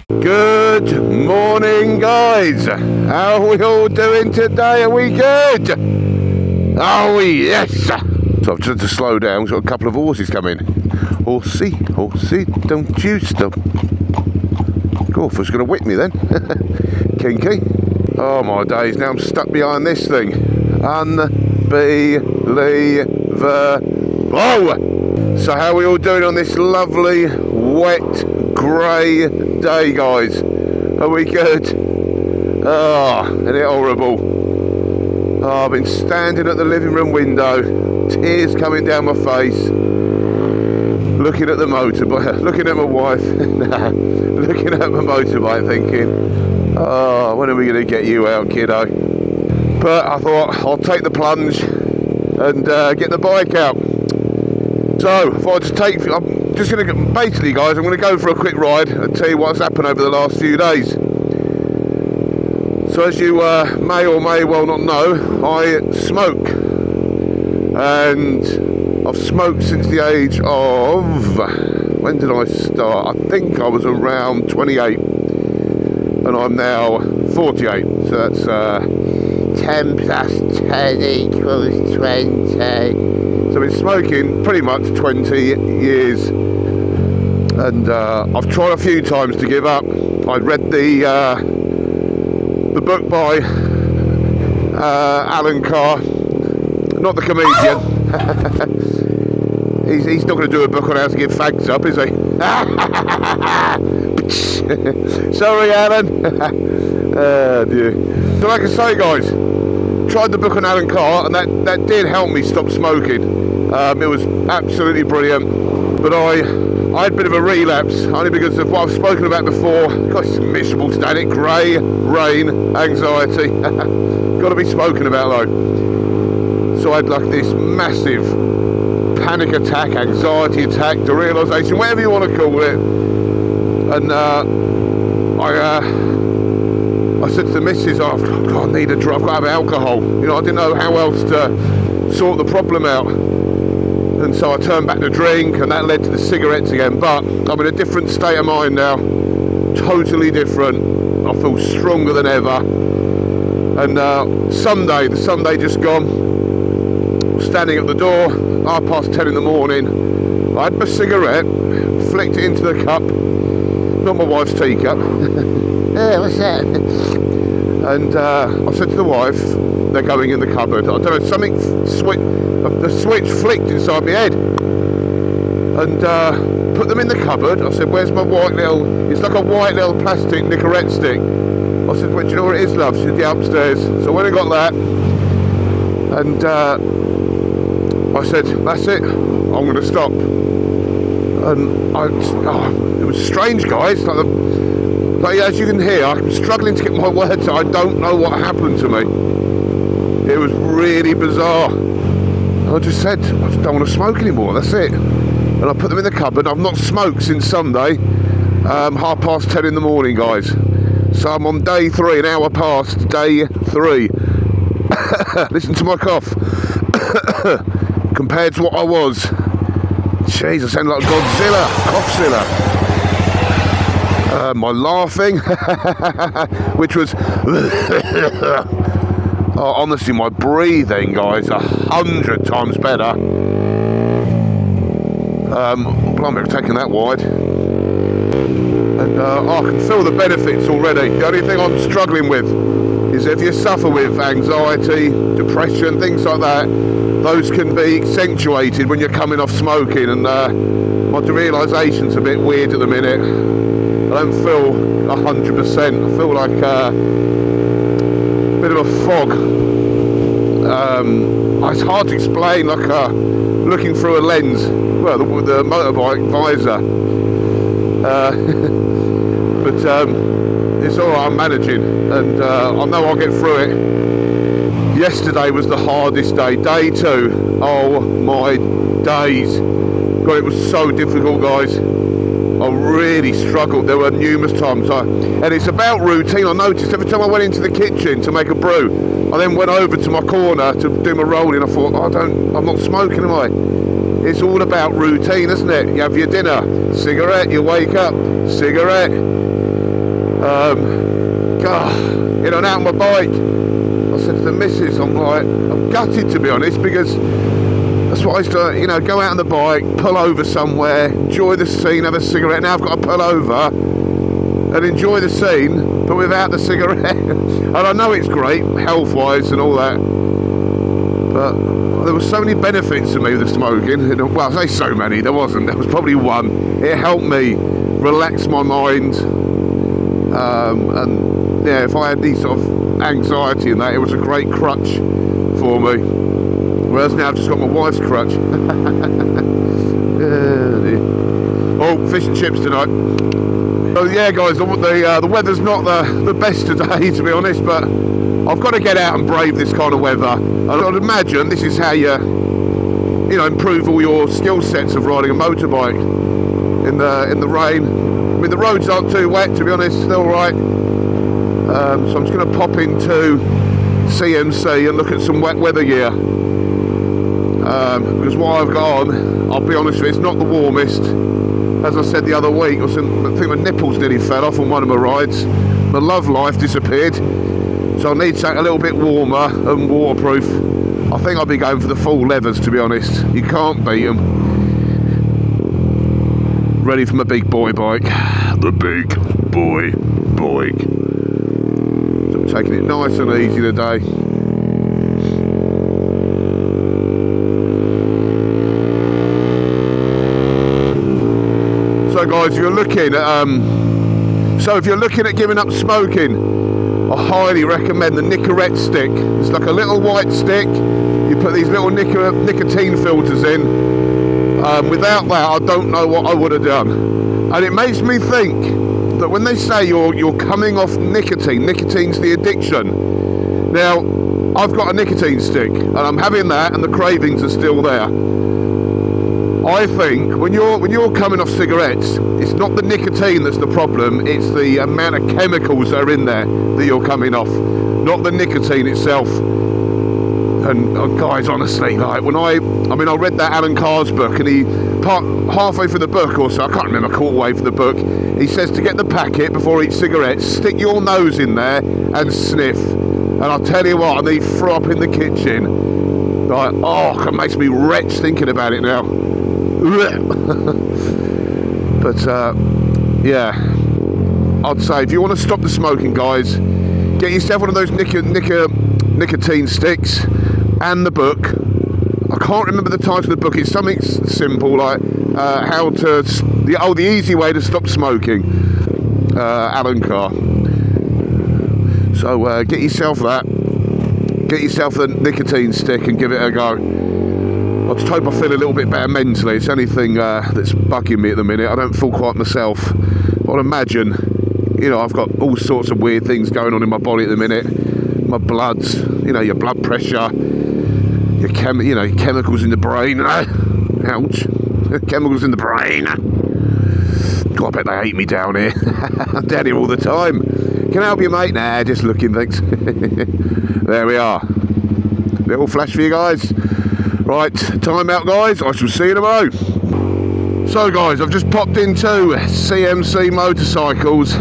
Good morning, guys. How are we all doing today? Are we good? Oh, yes. So I've just had to slow down. We've got a couple of horses coming. Horsey, don't you stop. Golfer's going to whip me then. Kinky. Oh, my days. Now I'm stuck behind this thing. Unbelievable. So how are we all doing on this lovely, wet, grey day, guys? Are we good? Oh, isn't it horrible? Oh, I've been standing at the living room window, tears coming down my face, looking at the motorbike, looking at my wife, looking at my motorbike thinking, oh, when are we going to get you out, kiddo? But I thought I'll take the plunge and get the bike out. So, if I just take, I'm just going to, basically guys, I'm going to go for a quick ride and tell you what's happened over the last few days. So as you may or may well not know, I smoke. And I've smoked since the age of, when did I start? I think I was around 28. And I'm now 48. So that's 10 plus 10 equals 20. So I've been smoking pretty much 20 years, and I've tried a few times to give up. I read the book by Alan Carr, not the comedian. he's not going to do a book on how to give fags up, is he? Sorry, Alan. Oh, dear. So like I say, guys, tried the book on Alan Carr, and that did help me stop smoking. It was absolutely brilliant, but I had a bit of a relapse, only because of what I've spoken about before. Gosh, it's miserable today, isn't it? Grey, rain, anxiety. Got to be spoken about though. So I had like this massive panic attack, anxiety attack, derealisation, whatever you want to call it. And I said to the missus, oh, God, I need a drug, I've got to have alcohol. You know, I didn't know how else to sort the problem out. And so I turned back to drink, and that led to the cigarettes again. But I'm in a different state of mind now, totally different. I feel stronger than ever. And the Sunday just gone, standing at the door, 10:30 in the morning. I had my cigarette, flicked it into the cup, not my wife's teacup. Yeah, what's that? And I said to the wife, they're going in the cupboard. I don't know, the switch flicked inside my head. And put them in the cupboard. I said, where's my white little, it's like a white little plastic Nicorette stick. I said, well, do you know where it is, love? She said, yeah, upstairs. So when I got that, and I said, that's it, I'm going to stop. And it was strange, guys. Like, as you can hear, I'm struggling to get my words out. I don't know what happened to me. It was really bizarre. I just said, I just don't want to smoke anymore, that's it. And I put them in the cupboard. I've not smoked since Sunday, 10:30 in the morning, guys. So I'm on day 3, an hour past day 3. Listen to my cough. Compared to what I was. Jeez, I sound like Godzilla, Coughzilla. My laughing, which was... Oh, honestly, my breathing, guys, 100 times better. Blimey, I've taken that wide. And I can feel the benefits already. The only thing I'm struggling with is if you suffer with anxiety, depression, things like that, those can be accentuated when you're coming off smoking. And my derealisation's a bit weird at the minute. I don't feel 100%. I feel like a bit of a fog. It's hard to explain, like looking through a lens. Well, the motorbike visor. But it's all right, I'm managing, and I know I'll get through it. Yesterday was the hardest day. Day 2. Oh my days. God, it was so difficult, guys. I really struggled. There were numerous times. And it's about routine. I noticed every time I went into the kitchen to make a brew, I then went over to my corner to do my rolling. I thought, I'm not smoking, am I? It's all about routine, isn't it? You have your dinner, cigarette, you wake up, cigarette. God, in and out on my bike. I said to the missus, I'm gutted, to be honest, because that's what I used to, you know, go out on the bike, pull over somewhere, enjoy the scene, have a cigarette. Now I've got to pull over and enjoy the scene, but without the cigarette. And I know it's great, health-wise and all that, but there were so many benefits to me with the smoking. Well, I say so many, there wasn't. There was probably one. It helped me relax my mind. And yeah, if I had these sort of anxiety and that, it was a great crutch for me. Whereas now I've just got my wife's crutch. Oh, fish and chips tonight. So yeah, guys, the weather's not the best today, to be honest, but I've got to get out and brave this kind of weather. And I'd imagine this is how you know, improve all your skill sets of riding a motorbike in the rain. I mean, the roads aren't too wet, to be honest, they're all right. So I'm just going to pop into CMC and look at some wet weather gear. Because what I've got on, I'll be honest with you, it's not the warmest. As I said the other week, I think my nipples nearly fell off on one of my rides. My love life disappeared. So I need something a little bit warmer and waterproof. I think I'll be going for the full leathers, to be honest. You can't beat them. Ready for my big boy bike. The big boy bike. So I'm taking it nice and easy today. So guys, if you're looking at giving up smoking, I highly recommend the Nicorette stick. It's like a little white stick. You put these little nicotine filters in. Without that, I don't know what I would have done. And it makes me think that when they say you're coming off nicotine, nicotine's the addiction. Now, I've got a nicotine stick, and I'm having that, and the cravings are still there. I think when you're coming off cigarettes, it's not the nicotine that's the problem, it's the amount of chemicals that are in there that you're coming off, not the nicotine itself. And guys, honestly, like I read that Alan Carr's book, and halfway through the book, or so, I can't remember, quarter way through the book, he says to get the packet before each cigarette, stick your nose in there and sniff. And I'll tell you what, I need throw up in the kitchen. Like, oh, it makes me retch thinking about it now. But yeah, I'd say if you want to stop the smoking, guys, get yourself one of those nicotine sticks and the book. I can't remember the title of the book. It's something simple like the easy way to stop smoking. Alan Carr. So get yourself that. Get yourself the nicotine stick and give it a go. I just hope I feel a little bit better mentally. It's anything that's bugging me at the minute. I don't feel quite myself. But I'd imagine, you know, I've got all sorts of weird things going on in my body at the minute. My bloods, you know, your blood pressure, your chemicals in the brain. Ouch. Chemicals in the brain. God, I bet they hate me down here. I'm down here all the time. Can I help you, mate? Nah, just looking, thanks. There we are. Little flash for you guys. Right, time out, guys. I shall see you tomorrow. So, guys, I've just popped into CMC Motorcycles.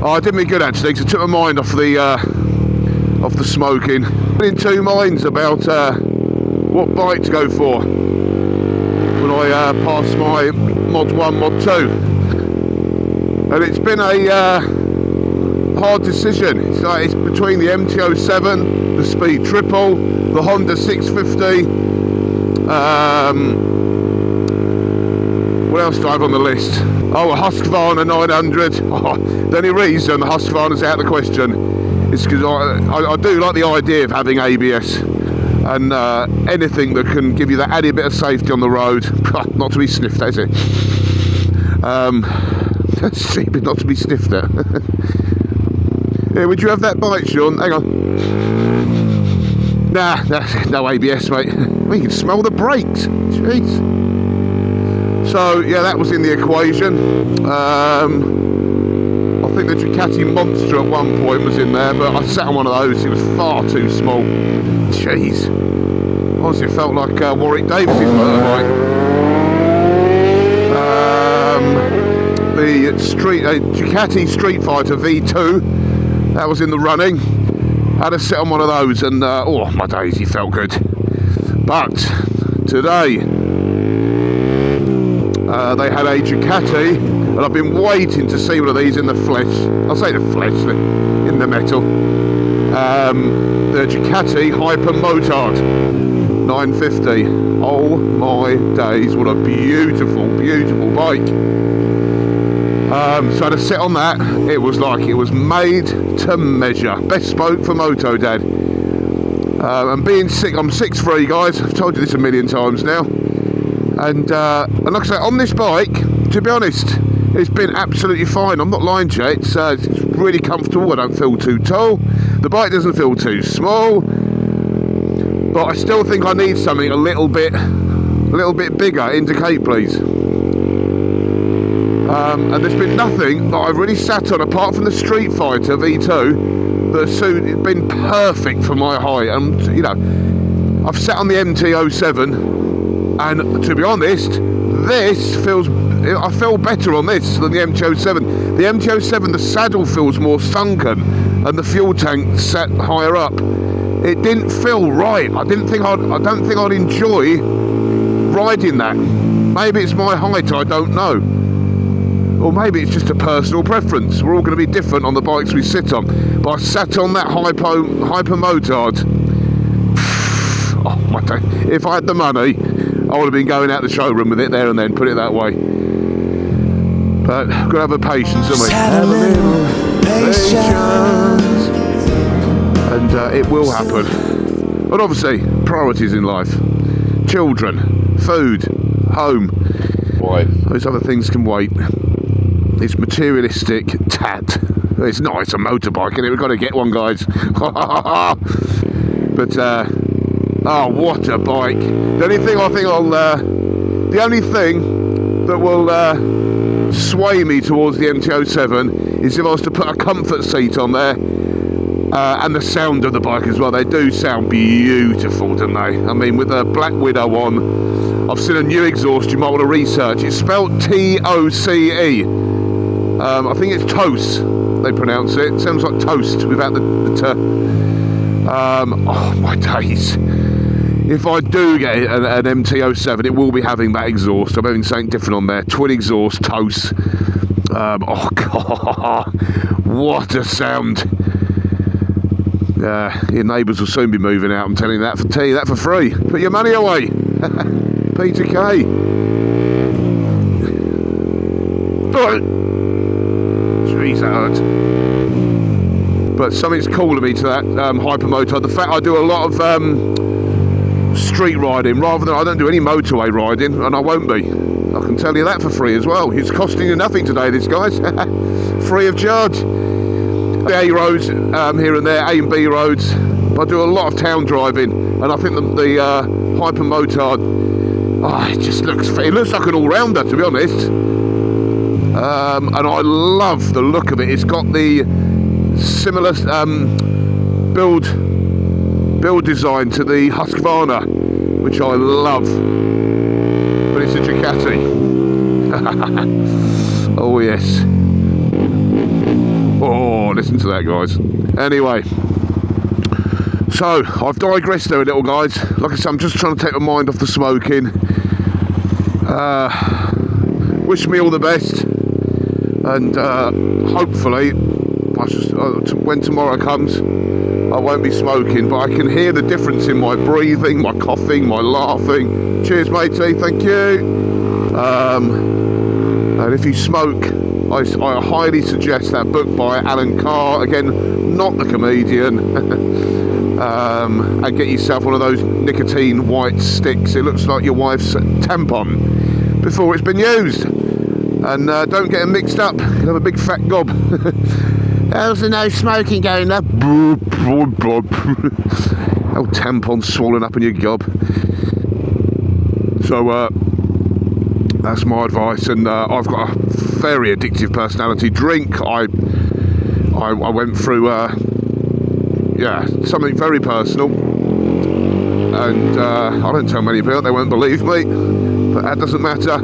Oh, I did me good actually, because I took my mind off the smoking. In two minds about what bike to go for when I pass my Mod 1, Mod 2. And it's been a hard decision. It's between the MT-07, the Speed Triple, the Honda 650. What else do I have on the list? Oh, a Husqvarna 900. Oh, the only reason the Husqvarna's out of the question is because I do like the idea of having ABS and anything that can give you that added bit of safety on the road. Not to be sniffed at, is it? Stupid not to be sniffed at. Yeah, would you have that bite, Sean? Hang on. Nah, no ABS, mate. We can smell the brakes. Jeez. So, yeah, that was in the equation. I think the Ducati Monster at one point was in there, but I sat on one of those. It was far too small. Jeez. Honestly, it felt like Warwick Davis's motorbike. The Ducati Street Fighter V2. That was in the running. Had a sit on one of those, and oh my days, he felt good. But today they had a Ducati, and I've been waiting to see one of these in the flesh. I'll say the flesh, in the metal. The Ducati Hyper Motard 950. Oh my days, what a beautiful, beautiful bike. So to sit on that, it was like it was made to measure. Bespoke for Moto Dad. And being sick, I'm 6'3", guys. I've told you this a million times now. And like I say, on this bike, to be honest, it's been absolutely fine. I'm not lying to you. It's really comfortable. I don't feel too tall. The bike doesn't feel too small. But I still think I need something a little bit bigger. Indicate, please. And there's been nothing that I've really sat on apart from the Street Fighter V2 that's been perfect for my height. And you know, I've sat on the MT125, and to be honest, I feel better on this than the MT125. The MT125, the saddle feels more sunken, and the fuel tank sat higher up. It didn't feel right. I don't think I'd enjoy riding that. Maybe it's my height, I don't know. Or maybe it's just a personal preference. We're all going to be different on the bikes we sit on. But I sat on that Hyper Motard. Oh my day. If I had the money, I would have been going out the showroom with it there and then, put it that way. But we've got to have a patience, haven't we? Have a little patience. And it will happen. But obviously, priorities in life. Children, food, home. Wife. Those other things can wait. It's materialistic tat. It's not, it's a motorbike, and we've got to get one, guys. But oh, what a bike. The only thing that will sway me towards the MT125 is if I was to put a comfort seat on there, and the sound of the bike as well. They do sound beautiful, don't they? I mean, with the Black Widow on, I've seen a new exhaust you might want to research. It's spelled T-O-C-E. I think it's toast, they pronounce it. Sounds like toast without the t. Oh my days. If I do get an MT-125, it will be having that exhaust. I'm having something different on there. Twin exhaust, toast. Oh god, what a sound. Your neighbours will soon be moving out. I'm telling you that for free. Put your money away. Peter K. Jeez, that hurt. But something's calling me to that hypermotor. The fact I do a lot of street riding rather than I don't do any motorway riding, and I won't be. I can tell you that for free as well. It's costing you nothing today, this guys. Free of charge. The A roads here and there, A and B roads. I do a lot of town driving, and I think the hypermotor, it looks like an all-rounder, to be honest. And I love the look of it. It's got the similar build design to the Husqvarna, which I love. But it's a Ducati. Oh yes. Oh, listen to that, guys. Anyway, so I've digressed there a little, guys. Like I said, I'm just trying to take my mind off the smoking. Wish me all the best, and hopefully, when tomorrow comes, I won't be smoking, but I can hear the difference in my breathing, my coughing, my laughing. Cheers, matey, thank you. And if you smoke, I highly suggest that book by Alan Carr, again, not the comedian, and get yourself one of those nicotine white sticks. It looks like your wife's tampon before it's been used. And don't get them mixed up, you'll have a big fat gob. How's the no smoking going there? Old tampon swollen up in your gob. So that's my advice, and I've got a very addictive personality. Drink, I went through something very personal, and I don't tell many people, they won't believe me, but that doesn't matter.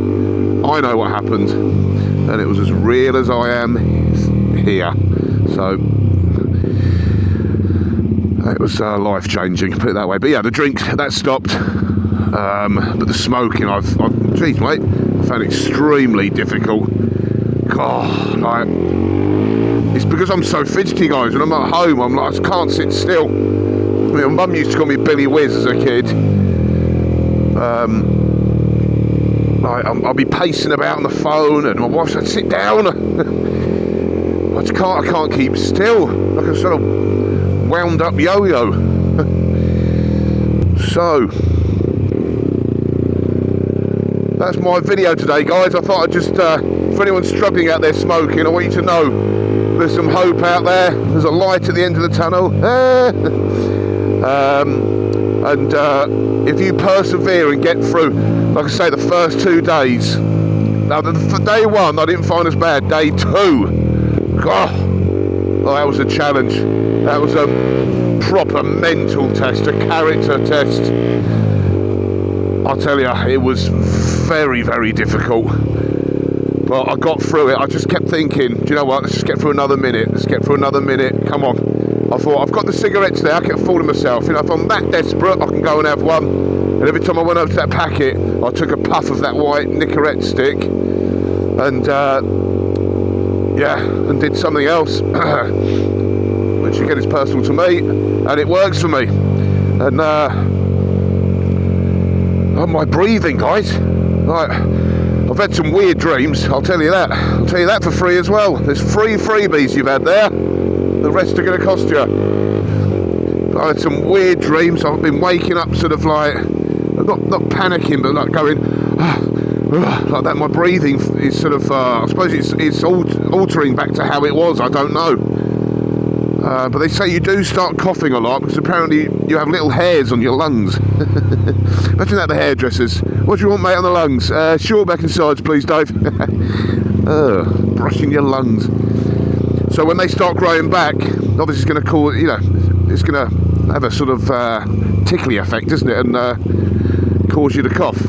I know what happened. and it was as real as I am here. So it was life-changing, put it that way. But yeah, the drink, that stopped. But the smoking, geez, mate, I found it extremely difficult. God, like, it's because I'm so fidgety, guys. When I'm at home, I'm like, I just can't sit still. I mean, my mum used to call me Billy Whiz as a kid. Like, I'll be pacing about on the phone, and my wife said, "Sit down." I can't keep still. Like a sort of wound up yo-yo. So that's my video today, guys. I thought I'd just, for anyone struggling out there smoking, I want you to know there's some hope out there. There's a light at the end of the tunnel. And if you persevere and get through, like I say, the first 2 days. Now, for day 1, I didn't find as bad. Day 2, God, oh, that was a challenge. That was a proper mental test, a character test. I'll tell you, it was very, very difficult. But I got through it. I just kept thinking, do you know what, let's just get through another minute. Let's get through another minute. Come on. I thought, I've got the cigarettes there. I kept fooling myself. You know, if I'm that desperate, I can go and have one. And every time I went up to that packet, I took a puff of that white Nicorette stick. And, yeah, and did something else. Which, again, is personal to me. And it works for me. And, oh, my breathing, guys. Like, I've had some weird dreams, I'll tell you that. I'll tell you that for free as well. There's 3 freebies you've had there. The rest are going to cost you. But I had some weird dreams. I've been waking up sort of like, not panicking, but like going, like that. My breathing is sort of, I suppose it's altering back to how it was, I don't know. But they say you do start coughing a lot because apparently you have little hairs on your lungs. Imagine that, the hairdressers. What do you want, mate, on the lungs? Short back and sides, please, Dave. Brushing your lungs. So when they start growing back, obviously it's going to cause, you know, it's going to have a sort of tickly effect, isn't it? And cause you to cough.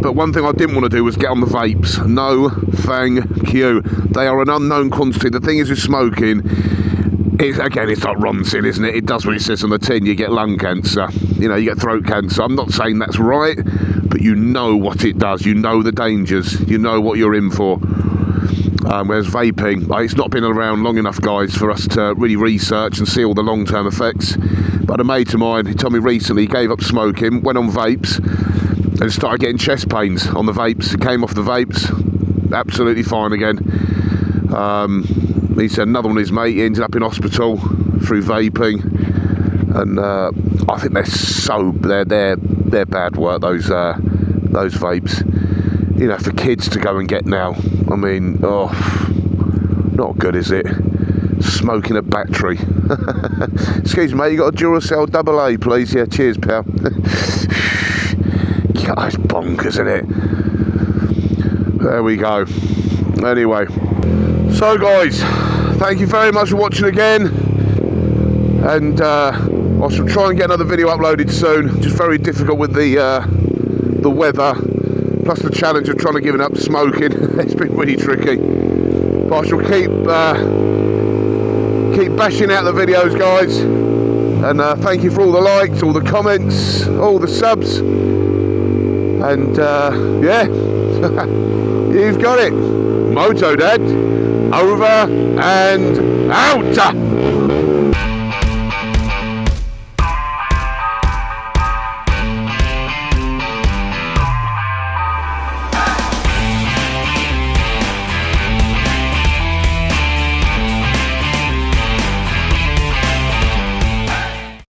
But one thing I didn't want to do was get on the vapes. No, thank you. They are an unknown quantity. The thing is with smoking, it's like Ronsin, isn't it? It does what it says on the tin. You get lung cancer, you know, you get throat cancer. I'm not saying that's right, but you know what it does. You know the dangers. You know what you're in for. Whereas vaping, it's not been around long enough, guys, for us to really research and see all the long-term effects. But a mate of mine, he told me recently, he gave up smoking, went on vapes, and started getting chest pains on the vapes. He came off the vapes, absolutely fine again. He said another one of his mate, he ended up in hospital through vaping, and I think they're bad work, those vapes. You know, for kids to go and get now. I mean, oh, not good, is it? Smoking a battery. Excuse me, you got a Duracell AA, please? Yeah, cheers, pal. God, it's bonkers, isn't it? There we go. Anyway, so guys, thank you very much for watching again, and I shall try and get another video uploaded soon. Just very difficult with the weather, plus the challenge of trying to give up smoking. It's been really tricky, but I shall keep bashing out the videos, guys, and thank you for all the likes, all the comments, all the subs, and yeah, you've got it. Moto Dad, over and out.